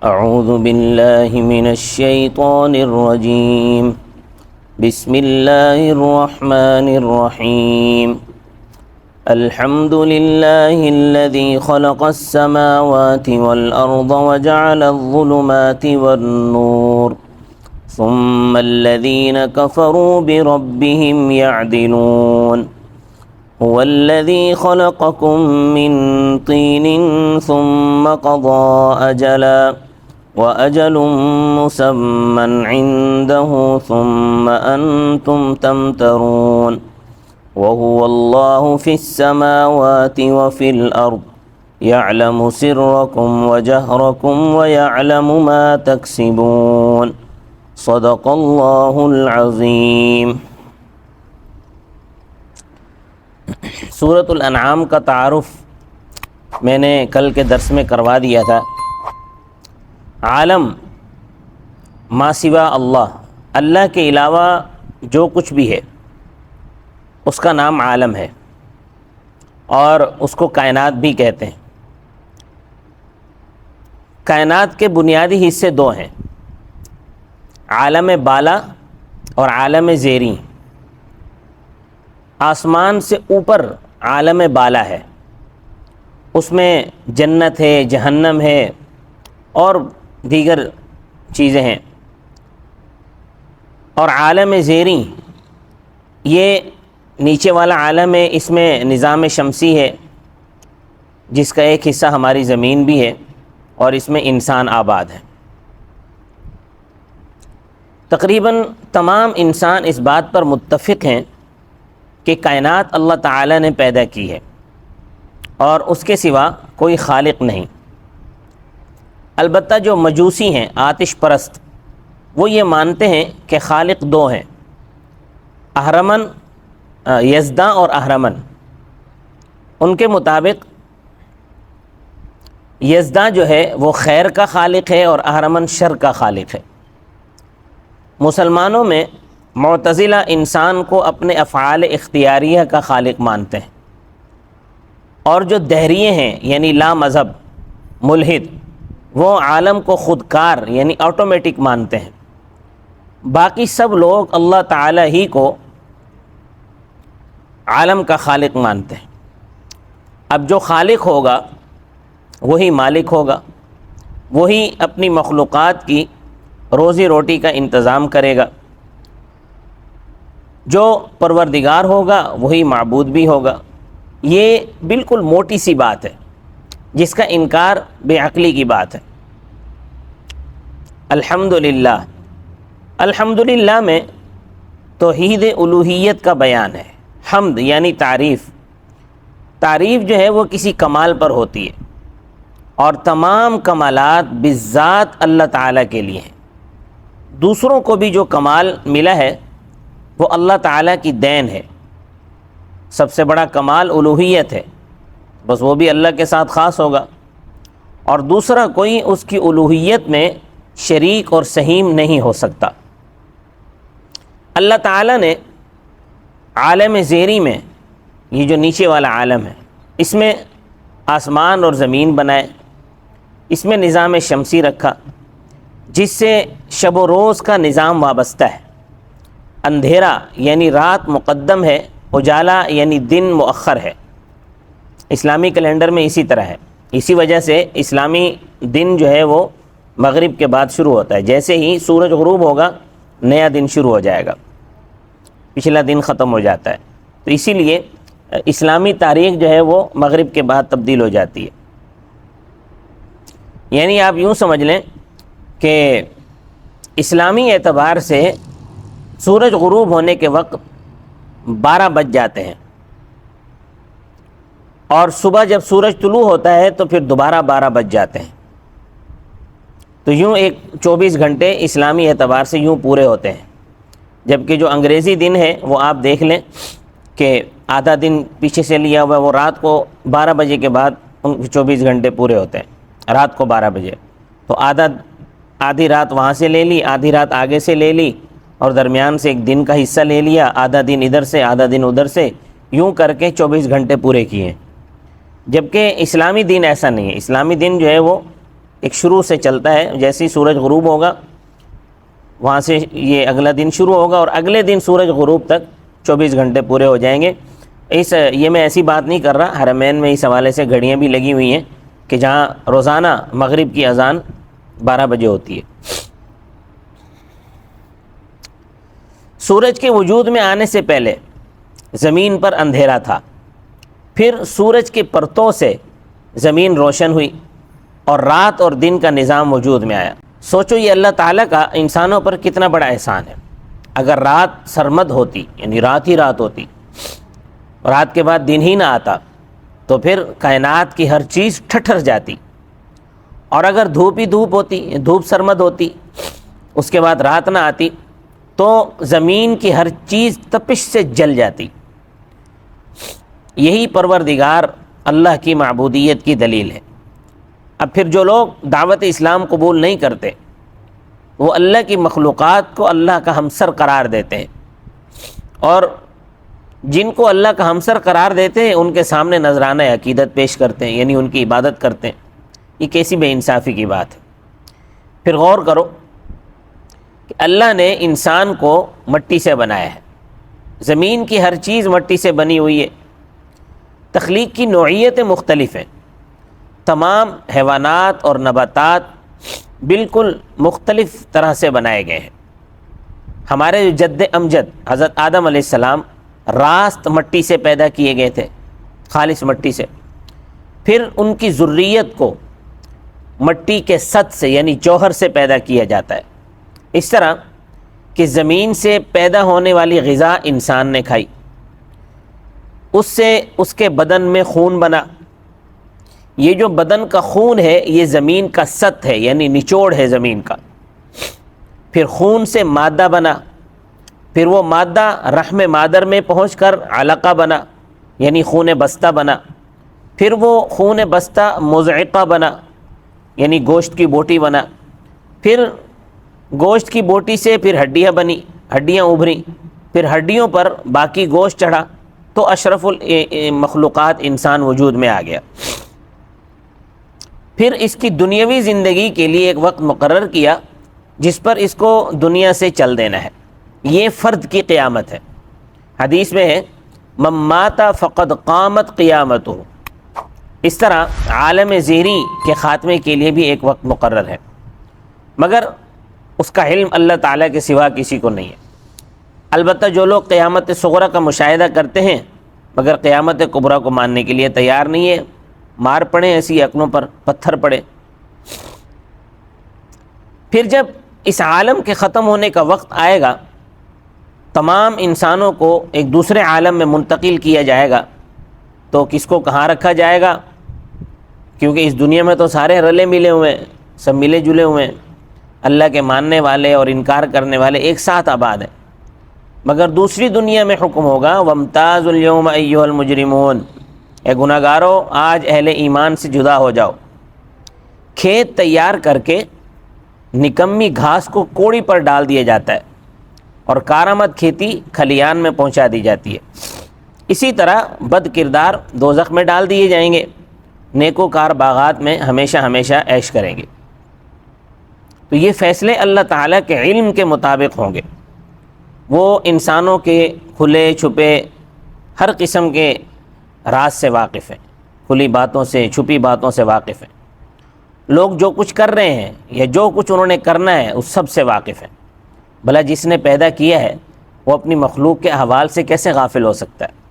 اعوذ باللہ من الشیطان الرجیم بسم اللہ الرحمن الرحیم الحمد للہ الذی خلق السماوات والارض وجعل الظلمات والنور ثم الذین کفروا بربهم یعدلون هو الذي خلقكم من طين ثم قضى أجلا وأجل مسمى عنده ثم أنتم تمترون وهو الله في السماوات وفي الأرض يعلم سركم وجهركم ويعلم ما تكسبون صدق الله العظيم۔ سورۃ الانعام کا تعارف میں نے کل کے درس میں کروا دیا تھا۔ عالم ما سوا اللہ، اللہ کے علاوہ جو کچھ بھی ہے اس کا نام عالم ہے، اور اس کو کائنات بھی کہتے ہیں۔ کائنات کے بنیادی حصے دو ہیں، عالم بالا اور عالم زیریں۔ آسمان سے اوپر عالم بالا ہے، اس میں جنت ہے، جہنم ہے اور دیگر چیزیں ہیں۔ اور عالم زیریں یہ نیچے والا عالم ہے، اس میں نظام شمسی ہے جس کا ایک حصہ ہماری زمین بھی ہے، اور اس میں انسان آباد ہے۔ تقریباً تمام انسان اس بات پر متفق ہیں کہ کائنات اللہ تعالی نے پیدا کی ہے اور اس کے سوا کوئی خالق نہیں۔ البتہ جو مجوسی ہیں، آتش پرست، وہ یہ مانتے ہیں کہ خالق دو ہیں، اہرمن، یزداں اور اہرمن۔ ان کے مطابق یزداں جو ہے وہ خیر کا خالق ہے اور اہرمن شر کا خالق ہے۔ مسلمانوں میں معتزلہ انسان کو اپنے افعال اختیاریہ کا خالق مانتے ہیں، اور جو دہریے ہیں یعنی لا مذہب ملحد، وہ عالم کو خودکار یعنی آٹومیٹک مانتے ہیں۔ باقی سب لوگ اللہ تعالی ہی کو عالم کا خالق مانتے ہیں۔ اب جو خالق ہوگا وہی مالک ہوگا، وہی اپنی مخلوقات کی روزی روٹی کا انتظام کرے گا۔ جو پروردگار ہوگا وہی معبود بھی ہوگا۔ یہ بالکل موٹی سی بات ہے جس کا انکار بے عقلی کی بات ہے۔ الحمدللہ، الحمدللہ میں توحید الوہیت کا بیان ہے۔ حمد یعنی تعریف، تعریف جو ہے وہ کسی کمال پر ہوتی ہے، اور تمام کمالات بالذات اللہ تعالیٰ کے لیے ہیں۔ دوسروں کو بھی جو کمال ملا ہے وہ اللہ تعالیٰ کی دین ہے۔ سب سے بڑا کمال الوہیت ہے، بس وہ بھی اللہ کے ساتھ خاص ہوگا، اور دوسرا کوئی اس کی الوہیت میں شریک اور سہیم نہیں ہو سکتا۔ اللہ تعالیٰ نے عالم زیریں میں، یہ جو نیچے والا عالم ہے، اس میں آسمان اور زمین بنائے، اس میں نظام شمسی رکھا جس سے شب و روز کا نظام وابستہ ہے۔ اندھیرا یعنی رات مقدم ہے، اجالا یعنی دن مؤخر ہے۔ اسلامی کیلنڈر میں اسی طرح ہے، اسی وجہ سے اسلامی دن جو ہے وہ مغرب کے بعد شروع ہوتا ہے۔ جیسے ہی سورج غروب ہوگا نیا دن شروع ہو جائے گا، پچھلا دن ختم ہو جاتا ہے۔ تو اسی لیے اسلامی تاریخ جو ہے وہ مغرب کے بعد تبدیل ہو جاتی ہے۔ یعنی آپ یوں سمجھ لیں کہ اسلامی اعتبار سے سورج غروب ہونے کے وقت 12 بج جاتے ہیں، اور صبح جب سورج طلوع ہوتا ہے تو پھر دوبارہ 12 بج جاتے ہیں۔ تو یوں ایک 24 گھنٹے اسلامی اعتبار سے یوں پورے ہوتے ہیں، جبکہ جو انگریزی دن ہے وہ آپ دیکھ لیں کہ آدھا دن پیچھے سے لیا ہوا ہے، وہ رات کو 12 بجے کے بعد 24 گھنٹے پورے ہوتے ہیں، رات کو 12 بجے۔ تو آدھی رات وہاں سے لے لی، آدھی رات آگے سے لے لی، اور درمیان سے ایک دن کا حصہ لے لیا، آدھا دن ادھر سے آدھا دن ادھر سے، یوں کر کے 24 گھنٹے پورے کیے۔ جبکہ اسلامی دن ایسا نہیں ہے۔ اسلامی دن جو ہے وہ ایک شروع سے چلتا ہے، جیسے ہی سورج غروب ہوگا وہاں سے یہ اگلا دن شروع ہوگا، اور اگلے دن سورج غروب تک 24 گھنٹے پورے ہو جائیں گے۔ یہ میں ایسی بات نہیں کر رہا، حرمین میں اس حوالے سے گھڑیاں بھی لگی ہوئی ہیں کہ جہاں روزانہ مغرب کی اذان 12 بجے ہوتی ہے۔ سورج کے وجود میں آنے سے پہلے زمین پر اندھیرا تھا، پھر سورج کے پرتوں سے زمین روشن ہوئی اور رات اور دن کا نظام وجود میں آیا۔ سوچو یہ اللہ تعالیٰ کا انسانوں پر کتنا بڑا احسان ہے۔ اگر رات سرمد ہوتی، یعنی رات ہی رات ہوتی، رات کے بعد دن ہی نہ آتا، تو پھر کائنات کی ہر چیز ٹھٹھر جاتی، اور اگر دھوپ ہی دھوپ ہوتی، دھوپ سرمد ہوتی، اس کے بعد رات نہ آتی، تو زمین کی ہر چیز تپش سے جل جاتی۔ یہی پروردگار اللہ کی معبودیت کی دلیل ہے۔ اب پھر جو لوگ دعوت اسلام قبول نہیں کرتے، وہ اللہ کی مخلوقات کو اللہ کا ہمسر قرار دیتے ہیں، اور جن کو اللہ کا ہمسر قرار دیتے ہیں ان کے سامنے نذرانہ عقیدت پیش کرتے ہیں، یعنی ان کی عبادت کرتے ہیں۔ یہ کیسی بے انصافی کی بات ہے۔ پھر غور کرو کہ اللہ نے انسان کو مٹی سے بنایا ہے، زمین کی ہر چیز مٹی سے بنی ہوئی ہے، تخلیق کی نوعیتیں مختلف ہیں، تمام حیوانات اور نباتات بالکل مختلف طرح سے بنائے گئے ہیں۔ ہمارے جو جد امجد حضرت آدم علیہ السلام راست مٹی سے پیدا کیے گئے تھے، خالص مٹی سے، پھر ان کی ذریت کو مٹی کے سط سے یعنی جوہر سے پیدا کیا جاتا ہے۔ اس طرح کہ زمین سے پیدا ہونے والی غذا انسان نے کھائی، اس سے اس کے بدن میں خون بنا۔ یہ جو بدن کا خون ہے یہ زمین کا سط ہے، یعنی نچوڑ ہے زمین کا۔ پھر خون سے مادہ بنا، پھر وہ مادہ رحم مادر میں پہنچ کر علقہ بنا، یعنی خون بستہ بنا۔ پھر وہ خون بستہ مضعقہ بنا، یعنی گوشت کی بوٹی بنا۔ پھر گوشت کی بوٹی سے پھر ہڈیاں بنی، ہڈیاں ابھریں، پھر ہڈیوں پر باقی گوشت چڑھا، تو اشرف المخلوقات انسان وجود میں آ گیا۔ پھر اس کی دنیاوی زندگی کے لیے ایک وقت مقرر کیا جس پر اس کو دنیا سے چل دینا ہے۔ یہ فرد کی قیامت ہے۔ حدیث میں ہے من مات فقد قامت قیامتہ۔ اس طرح عالم زیریں کے خاتمے کے لیے بھی ایک وقت مقرر ہے، مگر اس کا علم اللہ تعالیٰ کے سوا کسی کو نہیں ہے۔ البتہ جو لوگ قیامت صغریٰ کا مشاہدہ کرتے ہیں مگر قیامت کبریٰ کو ماننے کے لیے تیار نہیں ہے، مار پڑے ایسی عقلوں پر، پتھر پڑے۔ پھر جب اس عالم کے ختم ہونے کا وقت آئے گا، تمام انسانوں کو ایک دوسرے عالم میں منتقل کیا جائے گا، تو کس کو کہاں رکھا جائے گا؟ کیونکہ اس دنیا میں تو سارے رلے ملے ہوئے ہیں، سب ملے جلے ہوئے ہیں، اللہ کے ماننے والے اور انکار کرنے والے ایک ساتھ آباد ہیں۔ مگر دوسری دنیا میں حکم ہوگا وامتازوا اليوم ایھا المجرمون، اے گناہ گارو آج اہل ایمان سے جدا ہو جاؤ۔ کھیت تیار کر کے نکمی گھاس کو کوڑی پر ڈال دیا جاتا ہے اور کارآمد کھیتی کھلیان میں پہنچا دی جاتی ہے۔ اسی طرح بد کردار دوزخ میں ڈال دیے جائیں گے، نیکوکار باغات میں ہمیشہ ہمیشہ عیش کریں گے۔ تو یہ فیصلے اللہ تعالیٰ کے علم کے مطابق ہوں گے۔ وہ انسانوں کے کھلے چھپے ہر قسم کے راز سے واقف ہیں، کھلی باتوں سے، چھپی باتوں سے واقف ہیں۔ لوگ جو کچھ کر رہے ہیں یا جو کچھ انہوں نے کرنا ہے اس سب سے واقف ہیں۔ بھلا جس نے پیدا کیا ہے وہ اپنی مخلوق کے احوال سے کیسے غافل ہو سکتا ہے؟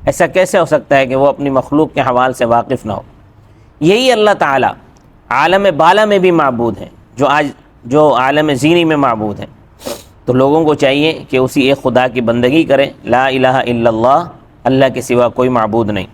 ایسا کیسے ہو سکتا ہے کہ وہ اپنی مخلوق کے احوال سے واقف نہ ہو؟ یہی اللہ تعالیٰ عالم بالا میں بھی معبود ہیں، جو عالم زیریں میں معبود ہیں۔ تو لوگوں کو چاہیے کہ اسی ایک خدا کی بندگی کریں، لا الہ الا اللہ، اللہ کے سوا کوئی معبود نہیں۔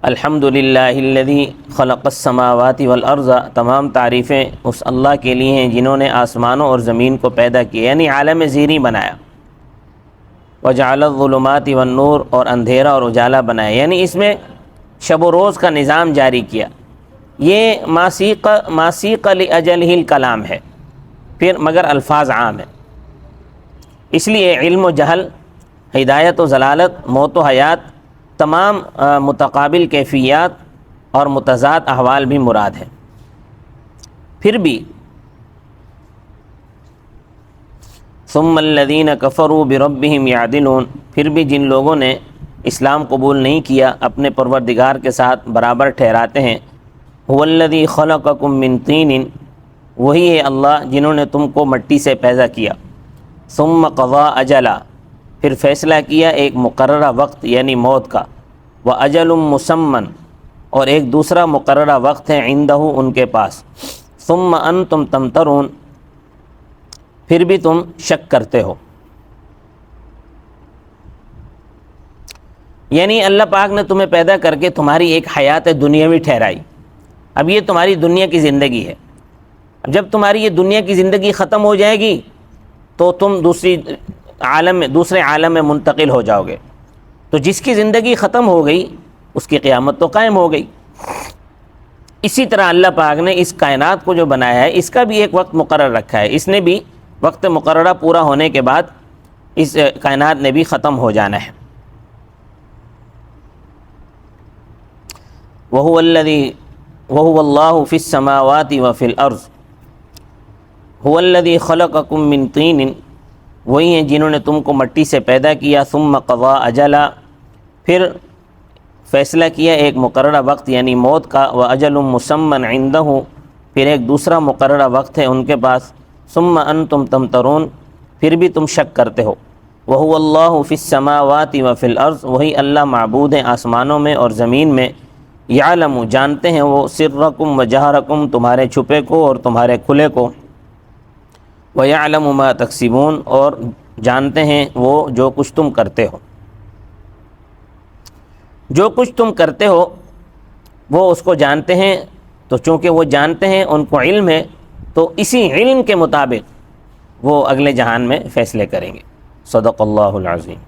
الحمدللہ الذی خلق السماوات والارض، تمام تعریفیں اس اللہ کے لیے ہیں جنہوں نے آسمانوں اور زمین کو پیدا کیا، یعنی عالم زیریں بنایا۔ وجعل الظلمات والنور، اور اندھیرا اور اجالا بنایا، یعنی اس میں شب و روز کا نظام جاری کیا۔ یہ ماسیق لاجلہ الکلام ہے، پھر مگر الفاظ عام ہیں۔ اس لیے علم و جہل، ہدایت و ضلالت، موت و حیات، تمام متقابل کیفیات اور متضاد احوال بھی مراد ہیں۔ پھر بھی ثم الذین کفروا بربہم یعدلون، پھر بھی جن لوگوں نے اسلام قبول نہیں کیا اپنے پروردگار کے ساتھ برابر ٹھہراتے ہیں، هو الذی خلقکم من طین، وہی ہے اللہ جنہوں نے تم کو مٹی سے پیدا کیا، ثم قضا اجلا، پھر فیصلہ کیا ایک مقررہ وقت یعنی موت کا، واجل مسمى، اور ایک دوسرا مقررہ وقت ہے عندہ ان کے پاس، ثم انتم تمترون، پھر بھی تم شک کرتے ہو۔ یعنی اللہ پاک نے تمہیں پیدا کر کے تمہاری ایک حیات دنیاوی ٹھہرائی، اب یہ تمہاری دنیا کی زندگی ہے، جب تمہاری یہ دنیا کی زندگی ختم ہو جائے گی تو تم دوسرے عالم میں منتقل ہو جاؤ گے، تو جس کی زندگی ختم ہو گئی اس کی قیامت تو قائم ہو گئی۔ اسی طرح اللہ پاک نے اس کائنات کو جو بنایا ہے اس کا بھی ایک وقت مقرر رکھا ہے، اس نے بھی وقت مقررہ پورا ہونے کے بعد اس کائنات نے بھی ختم ہو جانا ہے۔ وَهُوَ اللَّهُ فِي السَّمَاوَاتِ وَفِي الْأَرْضِ هُوَ الَّذِي خَلَقَكُم مِّن طِينٍ، وہی ہیں جنہوں نے تم کو مٹی سے پیدا کیا، ثُمَّ قَضَىٰ أَجَلًا، پھر فیصلہ کیا ایک مقررہ وقت یعنی موت کا، وَأَجَلٌ مُّسَمًّى عِندَهُ، پھر ایک دوسرا مقررہ وقت ہے ان کے پاس، ثُمَّ أَنتُمْ تَمْتَرُونَ، پھر بھی تم شک کرتے ہو۔ وَهُوَ اللَّهُ فِي السَّمَاوَاتِ وَفِي الْأَرْضِ، وہی اللہ معبود ہیں آسمانوں میں اور زمین میں، یعلم، جانتے ہیں وہ، سرکم و جہرکم، تمہارے چھپے کو اور تمہارے کھلے کو، وَيَعْلَمُ مَا تَكْسِبُونَ، اور جانتے ہیں وہ جو کچھ تم کرتے ہو۔ جو کچھ تم کرتے ہو وہ اس کو جانتے ہیں، تو چونکہ وہ جانتے ہیں، ان کو علم ہے، تو اسی علم کے مطابق وہ اگلے جہان میں فیصلے کریں گے۔ صدق اللہ العظیم۔